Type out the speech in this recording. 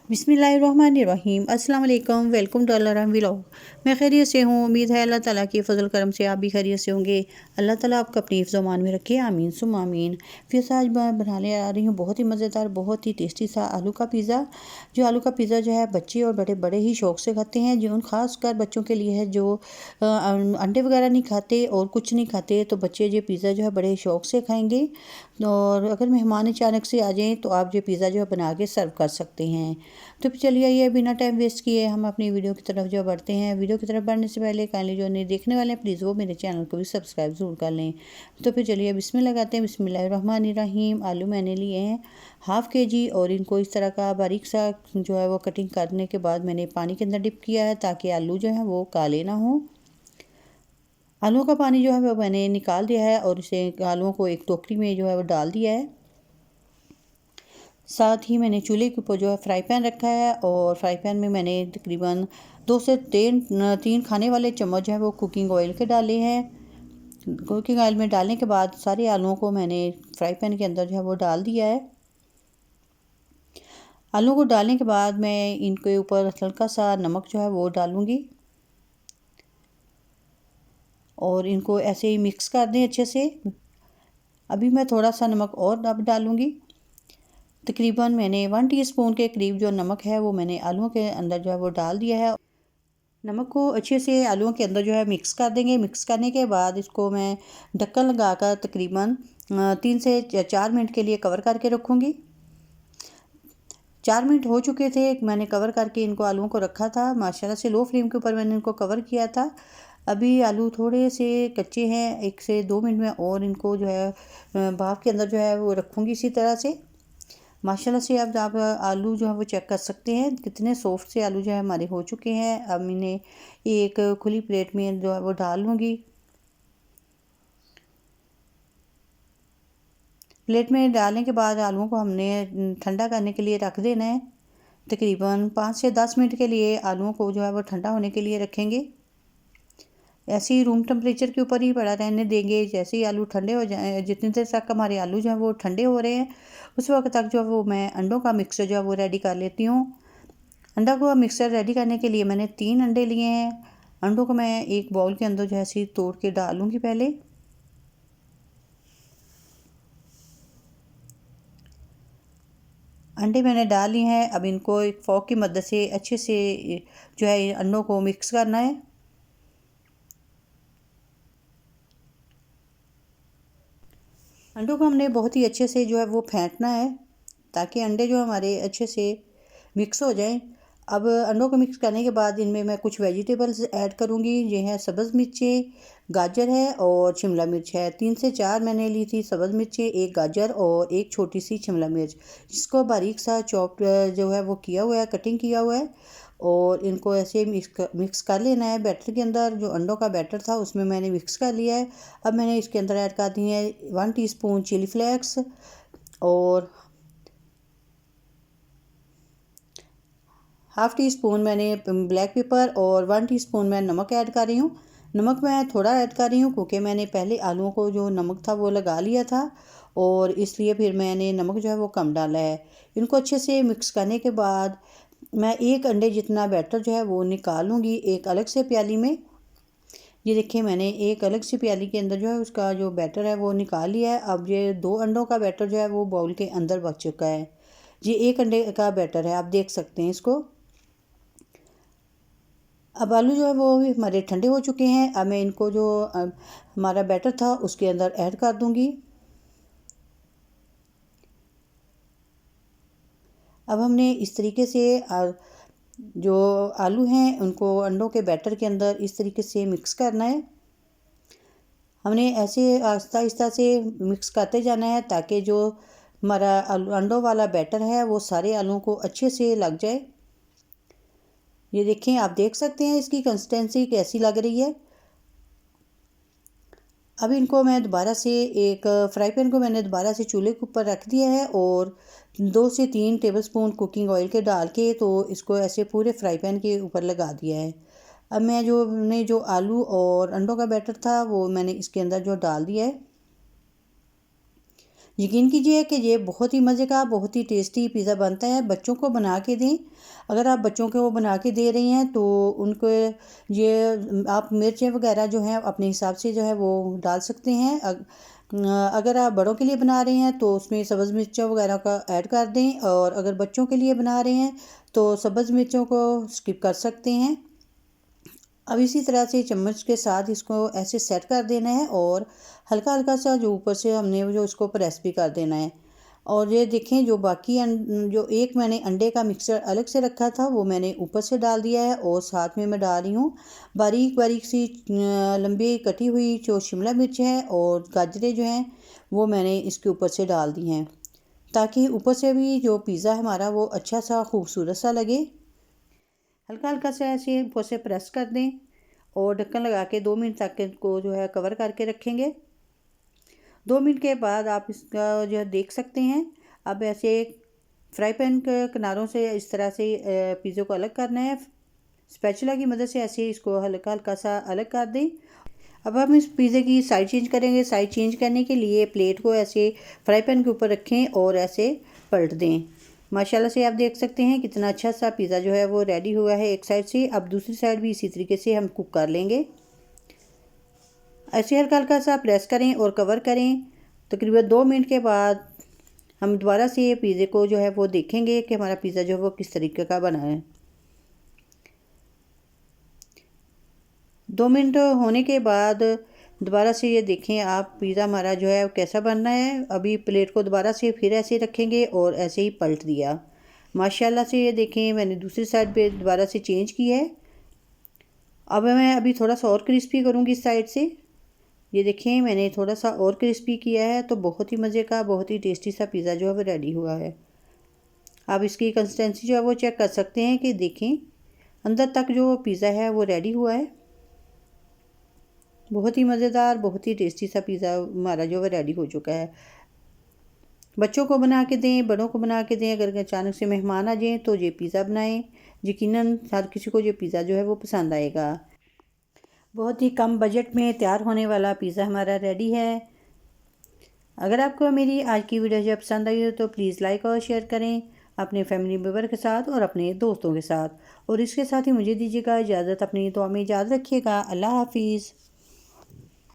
बिस्मिल्लाहिर्रहमानिर्रहीम। अस्सलाम वालेकुम। Welcome to Allah vlog. मैं खैरियत से हूँ। उम्मीद है अल्लाह ताला के फजल करम से आप भी खैरियत से होंगे। अल्लाह ताला आपका अपनी हिफ्ज़ मान में रखे, आमीन सुम आमीन। फिर आज मैं बनाने आ रही हूँ बहुत ही मज़ेदार, बहुत ही टेस्टी सा आलू का पिज़्ज़ा। जो आलू का पिज़्ज़ा जो है बच्चे और बड़े बड़े ही शौक़ से खाते हैं। जो ख़ास कर बच्चों के लिए है जो अंडे वगैरह नहीं खाते और कुछ नहीं खाते, तो बच्चे ये पिज़्ज़ा जो है बड़े शौक़ से खाएँगे। और अगर मेहमान अचानक से आ जाएँ तो आप ये पिज़्ज़ा जो है बना के सर्व कर सकते हैं। तो फिर चलिए ये बिना टाइम वेस्ट किए हम अपनी वीडियो की तरफ जो बढ़ते हैं। वीडियो की तरफ बढ़ने से पहले काइंडली जो नहीं देखने वाले हैं प्लीज़ वो मेरे चैनल को भी सब्सक्राइब ज़रूर कर लें। तो फिर चलिए बिस्मिल्लाह लगाते हैं। बिस्मिल्लाहिर्रहमानिर्रहीम। आलू मैंने लिए हैं हाफ़ केजी और इनको इस तरह का बारीक सा जो है वो कटिंग करने के बाद मैंने पानी के अंदर डिप किया है ताकि आलू जो है वो काले ना हो। आलूओं का पानी जो है वो मैंने निकाल दिया है और इसे आलूओं को एक टोकरी में जो है वो डाल दिया है। साथ ही मैंने चूल्हे के ऊपर जो है फ्राई पैन रखा है और फ्राई पैन में मैंने तकरीबन 2 से 3 खाने वाले चम्मच जो है वो कुकिंग ऑयल के डाले हैं। कुकिंग ऑयल में डालने के बाद सारे आलूओं को मैंने फ्राई पैन के अंदर जो है वो डाल दिया है। आलू को डालने के बाद मैं इनके ऊपर हल्का सा नमक जो है वो डालूँगी और इनको ऐसे ही मिक्स कर दें अच्छे से। अभी मैं थोड़ा सा नमक और अब डालूँगी। तकरीबन मैंने 1 टीस्पून के करीब जो नमक है वो मैंने आलूओं के अंदर जो है वो डाल दिया है। नमक को अच्छे से आलूओं के अंदर जो है मिक्स कर देंगे। मिक्स करने के बाद इसको मैं ढक्कन लगाकर तकरीबन 3 से 4 मिनट के लिए कवर करके रखूँगी। 4 मिनट हो चुके थे, मैंने कवर करके इनको आलूओं को रखा था। माशाल्लाह से लो फ्लेम के ऊपर मैंने इनको कवर किया था। अभी आलू थोड़े से कच्चे हैं, 1 से 2 मिनट में और इनको जो है भाप के अंदर जो है वो रखूँगी इसी तरह से। माशाल्लाह से अब आप आलू जो है वो चेक कर सकते हैं कितने सॉफ्ट से आलू जो है हमारे हो चुके हैं। अब इन्हें एक खुली प्लेट में जो है वो डाल लूँगी। प्लेट में डालने के बाद आलूओं को हमने ठंडा करने के लिए रख देना है। तकरीबन 5 से 10 मिनट के लिए आलूओं को जो है वो ठंडा होने के लिए रखेंगे। ऐसे ही रूम टेम्परेचर के ऊपर ही पड़ा रहने देंगे। जैसे ही आलू ठंडे हो जाए, जितनी देर तक हमारे आलू जो है वो ठंडे हो रहे हैं उस वक्त तक जो है वो मैं अंडों का मिक्सचर जो है वो रेडी कर लेती हूँ। अंडा को मिक्सचर रेडी करने के लिए मैंने 3 अंडे लिए हैं। अंडों को मैं एक बाउल के अंदर जो है ऐसे तोड़ के डालूँगी पहले। अंडे मैंने डाल लिए हैं। अब इनको एक फोक की मदद से अच्छे से जो है अंडों को मिक्स करना है। अंडों को हमने बहुत ही अच्छे से जो है वो फेंटना है ताकि अंडे जो हमारे अच्छे से मिक्स हो जाएं। अब अंडों को मिक्स करने के बाद इनमें मैं कुछ वेजिटेबल्स ऐड करूँगी। ये हैं सब्ज़ मिर्चें, गाजर है और शिमला मिर्च है। 3 से 4 मैंने ली थी सब्ज़ मिर्चें, एक गाजर और एक छोटी सी शिमला मिर्च, जिसको बारीक सा चॉप जो है वो किया हुआ है, कटिंग किया हुआ है। और इनको ऐसे मिक्स कर लेना है बैटर के अंदर। जो अंडों का बैटर था उसमें मैंने मिक्स कर लिया है। अब मैंने इसके अंदर ऐड कर दी है 1 टीस्पून चिली फ्लेक्स और हाफ़ टी स्पून मैंने ब्लैक पेपर और 1 टीस्पून मैं नमक ऐड कर रही हूँ। नमक मैं थोड़ा ऐड कर रही हूँ क्योंकि मैंने पहले आलूओं को जो नमक था वो लगा लिया था और इसलिए फिर मैंने नमक जो है वो कम डाला है। इनको अच्छे से मिक्स करने के बाद मैं एक अंडे जितना बैटर जो है वो निकालूँगी एक अलग से प्याली में। ये देखिए मैंने एक अलग सी प्याली के अंदर जो है उसका जो बैटर है वो निकाल लिया है। अब ये 2 अंडों का बैटर जो है वो बाउल के अंदर बच चुका है। ये 1 अंडे का बैटर है, आप देख सकते हैं इसको। अब आलू जो है वो भी हमारे ठंडे हो चुके हैं। अब मैं इनको जो हमारा बैटर था उसके अंदर ऐड कर दूंगी। अब हमने इस तरीके से जो आलू हैं उनको अंडों के बैटर के अंदर इस तरीके से मिक्स करना है। हमने ऐसे आहिस्ता आहिस्ता से मिक्स करते जाना है ताकि जो हमारा अंडों वाला बैटर है वो सारे आलूओं को अच्छे से लग जाए। ये देखें, आप देख सकते हैं इसकी कंसिस्टेंसी कैसी लग रही है। अब इनको मैं दोबारा से एक फ्राई पैन को मैंने दोबारा से चूल्हे के ऊपर रख दिया है और 2 से 3 टेबलस्पून कुकिंग ऑयल के डाल के तो इसको ऐसे पूरे फ्राई पैन के ऊपर लगा दिया है। अब मैं जो आलू और अंडों का बैटर था वो मैंने इसके अंदर जो डाल दिया है। यकीन कीजिए कि ये बहुत ही मज़े का, बहुत ही टेस्टी पिज़्ज़ा बनता है। बच्चों को बना के दें। अगर आप बच्चों को बना के दे रही हैं तो उनको ये आप मिर्चें वगैरह जो हैं अपने हिसाब से जो है वो डाल सकते हैं। अगर आप बड़ों के लिए बना रहे हैं तो उसमें सब्ज़ मिर्चों वगैरह का ऐड कर दें, और अगर बच्चों के लिए बना रहे हैं तो सब्ज़ मिर्चों को स्किप कर सकते हैं। अब इसी तरह से चम्मच के साथ इसको ऐसे सेट कर देना है, और हल्का हल्का सा जो ऊपर से हमने जो इसको प्रेस भी कर देना है। और ये देखें, जो बाकी जो एक मैंने अंडे का मिक्सचर अलग से रखा था वो मैंने ऊपर से डाल दिया है, और साथ में मैं डाल रही हूँ बारीक बारीक सी लंबी कटी हुई जो शिमला मिर्च है, और गाजरें जो हैं वो मैंने इसके ऊपर से डाल दी हैं, ताकि ऊपर से भी जो पिज़्ज़ा हमारा वो अच्छा सा खूबसूरत सा लगे। हल्का हल्का सा ऐसे ऊपर से प्रेस कर दें, और ढक्कन लगा के 2 मिनट तक इसको जो है कवर करके रखेंगे। 2 मिनट के बाद आप इसका जो है देख सकते हैं। अब ऐसे फ्राई पैन के किनारों से इस तरह से पिज़्ज़ा को अलग करना है। स्पैचुला की मदद से ऐसे इसको हल्का हल्का सा अलग कर दें। अब हम इस पिज़्ज़े की साइड चेंज करेंगे। साइड चेंज करने के लिए प्लेट को ऐसे फ्राई पैन के ऊपर रखें और ऐसे पलट दें। माशाल्लाह से आप देख सकते हैं कितना अच्छा सा पिज़्ज़ा जो है वो रेडी हुआ है एक साइड से। अब दूसरी साइड भी इसी तरीके से हम कुक कर लेंगे। ऐसे हल्का हल्का सा प्रेस करें और कवर करें। तकरीबन 2 मिनट के बाद हम दोबारा से ये पिज़्ज़े को जो है वो देखेंगे कि हमारा पिज़्ज़ा जो है वो किस तरीके का बना है। 2 मिनट होने के बाद दोबारा से ये देखें आप, पिज़्ज़ा हमारा जो है कैसा बनना है। अभी प्लेट को दोबारा से फिर ऐसे रखेंगे और ऐसे ही पलट दिया। माशाल्लाह से ये देखें मैंने दूसरी साइड पे दोबारा से चेंज किया है। अब मैं अभी थोड़ा सा और क्रिस्पी करूँगी इस साइड से। ये देखें मैंने थोड़ा सा और क्रिस्पी किया है, तो बहुत ही मज़े का, बहुत ही टेस्टी सा पिज़्ज़ा जो है वो रेडी हुआ है। आप इसकी कंसिस्टेंसी जो है वो चेक कर सकते हैं कि देखें अंदर तक जो पिज़्ज़ा है वो रेडी हुआ है। बहुत ही मज़ेदार, बहुत ही टेस्टी सा पिज़्ज़ा हमारा जो है रेडी हो चुका है। बच्चों को बना के दें, बड़ों को बना के दें। अगर अचानक से मेहमान आ जाएँ तो ये पिज़्ज़ा बनाएं। यकीनन हर किसी को ये पिज़्ज़ा जो है वो पसंद आएगा। बहुत ही कम बजट में तैयार होने वाला पिज़्ज़ा हमारा रेडी है। अगर आपको मेरी आज की वीडियो जब पसंद आई हो तो प्लीज़ लाइक और शेयर करें अपने फैमिली मेम्बर के साथ और अपने दोस्तों के साथ। और इसके साथ ही मुझे दीजिएगा इजाज़त। अपनी दुआ में याद रखिएगा। अल्लाह हाफिज़।